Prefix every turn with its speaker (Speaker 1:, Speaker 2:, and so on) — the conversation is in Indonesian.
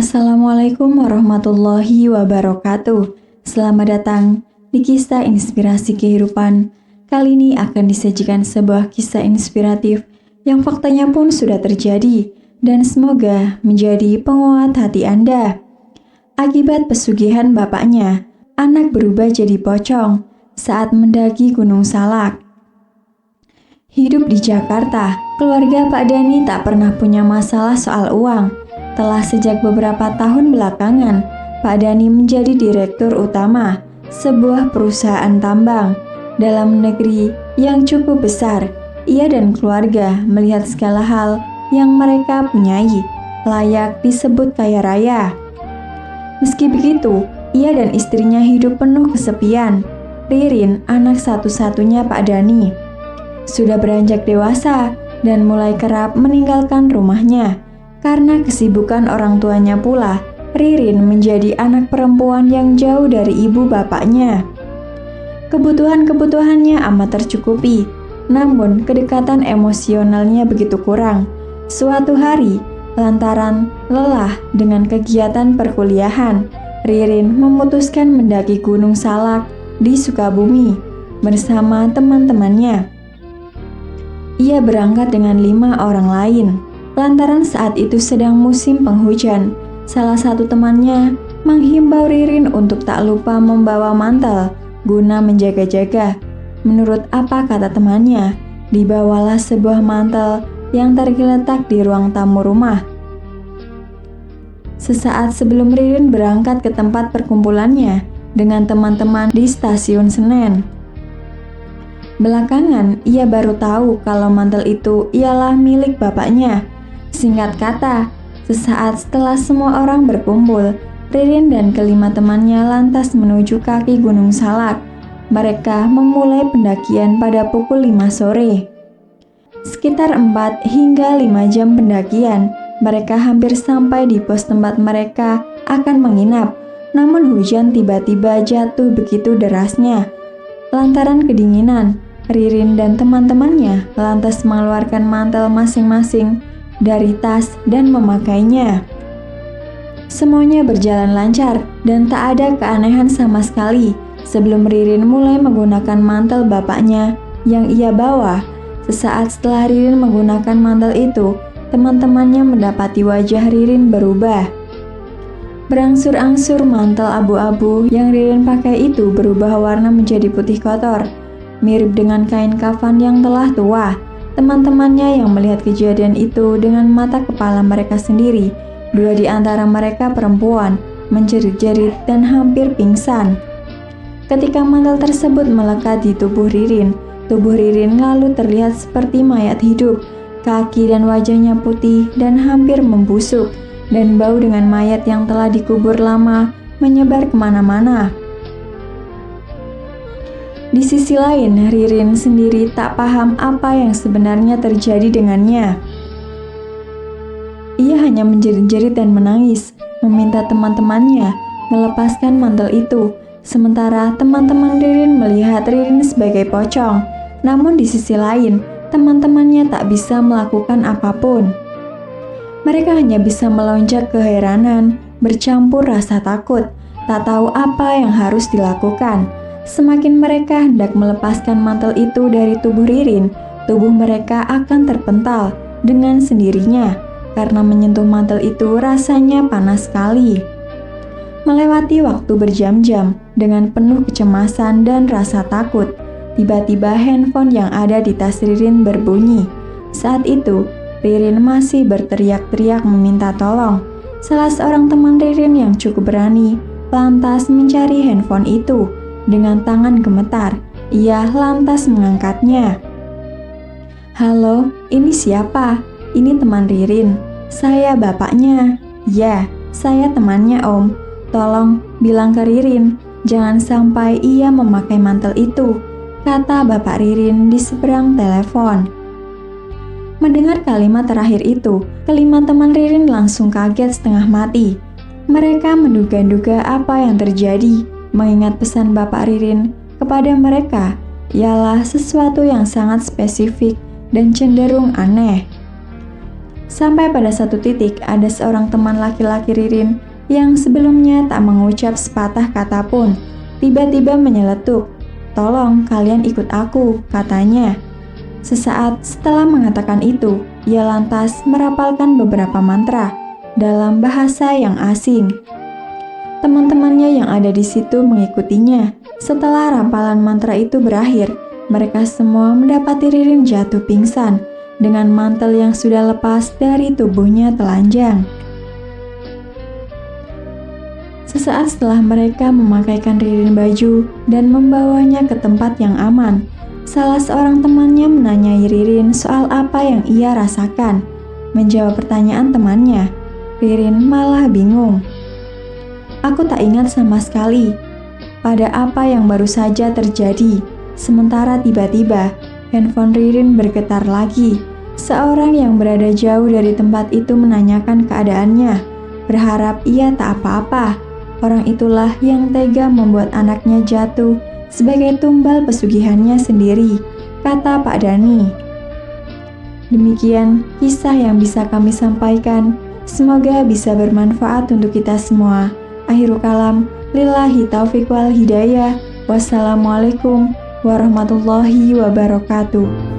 Speaker 1: Assalamualaikum warahmatullahi wabarakatuh. Selamat datang di Kisah Inspirasi Kehidupan. Kali ini akan disajikan sebuah kisah inspiratif yang faktanya pun sudah terjadi dan semoga menjadi penguat hati Anda. Akibat pesugihan bapaknya, anak berubah jadi pocong saat mendaki Gunung Salak. Hidup di Jakarta, keluarga Pak Dani tak pernah punya masalah soal uang. Telah sejak beberapa tahun belakangan, Pak Dani menjadi direktur utama sebuah perusahaan tambang dalam negeri yang cukup besar. Ia dan keluarga melihat segala hal yang mereka punyai layak disebut kaya raya. Meski begitu, ia dan istrinya hidup penuh kesepian. Ririn, anak satu-satunya Pak Dani, sudah beranjak dewasa dan mulai kerap meninggalkan rumahnya. Karena kesibukan orang tuanya pula, Ririn menjadi anak perempuan yang jauh dari ibu bapaknya. Kebutuhan-kebutuhannya amat tercukupi, namun kedekatan emosionalnya begitu kurang. Suatu hari, lantaran lelah dengan kegiatan perkuliahan, Ririn memutuskan mendaki Gunung Salak di Sukabumi bersama teman-temannya. Ia berangkat dengan 5 orang lain. Lantaran saat itu sedang musim penghujan, salah satu temannya menghimbau Ririn untuk tak lupa membawa mantel guna menjaga-jaga. Menurut apa kata temannya, dibawalah sebuah mantel yang tergeletak di ruang tamu rumah. Sesaat sebelum Ririn berangkat ke tempat perkumpulannya dengan teman-teman di stasiun Senen. Belakangan, ia baru tahu kalau mantel itu ialah milik bapaknya. Singkat kata, sesaat setelah semua orang berkumpul, Ririn dan kelima temannya lantas menuju kaki Gunung Salak. Mereka memulai pendakian pada pukul 5 sore. Sekitar 4 hingga 5 jam pendakian, mereka hampir sampai di pos tempat mereka akan menginap. Namun hujan tiba-tiba jatuh begitu derasnya. Lantaran kedinginan, Ririn dan teman-temannya lantas mengeluarkan mantel masing-masing dari tas dan memakainya. Semuanya berjalan lancar dan tak ada keanehan sama sekali sebelum Ririn mulai menggunakan mantel bapaknya yang ia bawa. Sesaat setelah Ririn menggunakan mantel itu, teman-temannya mendapati wajah Ririn berubah. Berangsur-angsur mantel abu-abu yang Ririn pakai itu berubah warna menjadi putih kotor, mirip dengan kain kafan yang telah tua. Teman-temannya yang melihat kejadian itu dengan mata kepala mereka sendiri, 2 di antara mereka perempuan, menjerit-jerit dan hampir pingsan. Ketika mantel tersebut melekat di tubuh Ririn lalu terlihat seperti mayat hidup. Kaki dan wajahnya putih dan hampir membusuk, dan bau dengan mayat yang telah dikubur lama menyebar kemana-mana. Di sisi lain, Ririn sendiri tak paham apa yang sebenarnya terjadi dengannya. Ia hanya menjerit-jerit dan menangis, meminta teman-temannya melepaskan mantel itu. Sementara teman-teman Ririn melihat Ririn sebagai pocong. Namun di sisi lain, teman-temannya tak bisa melakukan apapun. Mereka hanya bisa melonjak keheranan, bercampur rasa takut, tak tahu apa yang harus dilakukan. Semakin mereka hendak melepaskan mantel itu dari tubuh Ririn, tubuh mereka akan terpental dengan sendirinya. Karena menyentuh mantel itu rasanya panas sekali. Melewati waktu berjam-jam dengan penuh kecemasan dan rasa takut, tiba-tiba handphone yang ada di tas Ririn berbunyi. Saat itu, Ririn masih berteriak-teriak meminta tolong. Salah seorang teman Ririn yang cukup berani lantas mencari handphone itu. Dengan tangan gemetar, ia lantas mengangkatnya. "Halo, ini siapa? Ini teman Ririn. Saya bapaknya." "Ya, saya temannya Om. Tolong bilang ke Ririn, jangan sampai ia memakai mantel itu," kata bapak Ririn di seberang telepon. Mendengar kalimat terakhir itu, kelima teman Ririn langsung kaget setengah mati. Mereka menduga-duga apa yang terjadi, mengingat pesan bapak Ririn kepada mereka ialah sesuatu yang sangat spesifik dan cenderung aneh. Sampai pada satu titik ada seorang teman laki-laki Ririn yang sebelumnya tak mengucap sepatah kata pun, tiba-tiba menyeletuk. "Tolong kalian ikut aku," katanya. Sesaat setelah mengatakan itu, ia lantas merapalkan beberapa mantra dalam bahasa yang asing. Teman-temannya yang ada di situ mengikutinya. Setelah rampalan mantra itu berakhir, mereka semua mendapati Ririn jatuh pingsan dengan mantel yang sudah lepas dari tubuhnya telanjang. Sesaat setelah mereka memakaikan Ririn baju dan membawanya ke tempat yang aman, salah seorang temannya menanyai Ririn soal apa yang ia rasakan. Menjawab pertanyaan temannya, Ririn malah bingung. "Aku tak ingat sama sekali pada apa yang baru saja terjadi." Sementara tiba-tiba handphone Ririn bergetar lagi. Seorang yang berada jauh dari tempat itu menanyakan keadaannya, berharap ia tak apa-apa. Orang itulah yang tega membuat anaknya jatuh sebagai tumbal pesugihannya sendiri, kata Pak Dani. Demikian kisah yang bisa kami sampaikan. Semoga bisa bermanfaat untuk kita semua. Akhirul kalam, lillahi taufiq wal hidayah. Wassalamualaikum warahmatullahi wabarakatuh.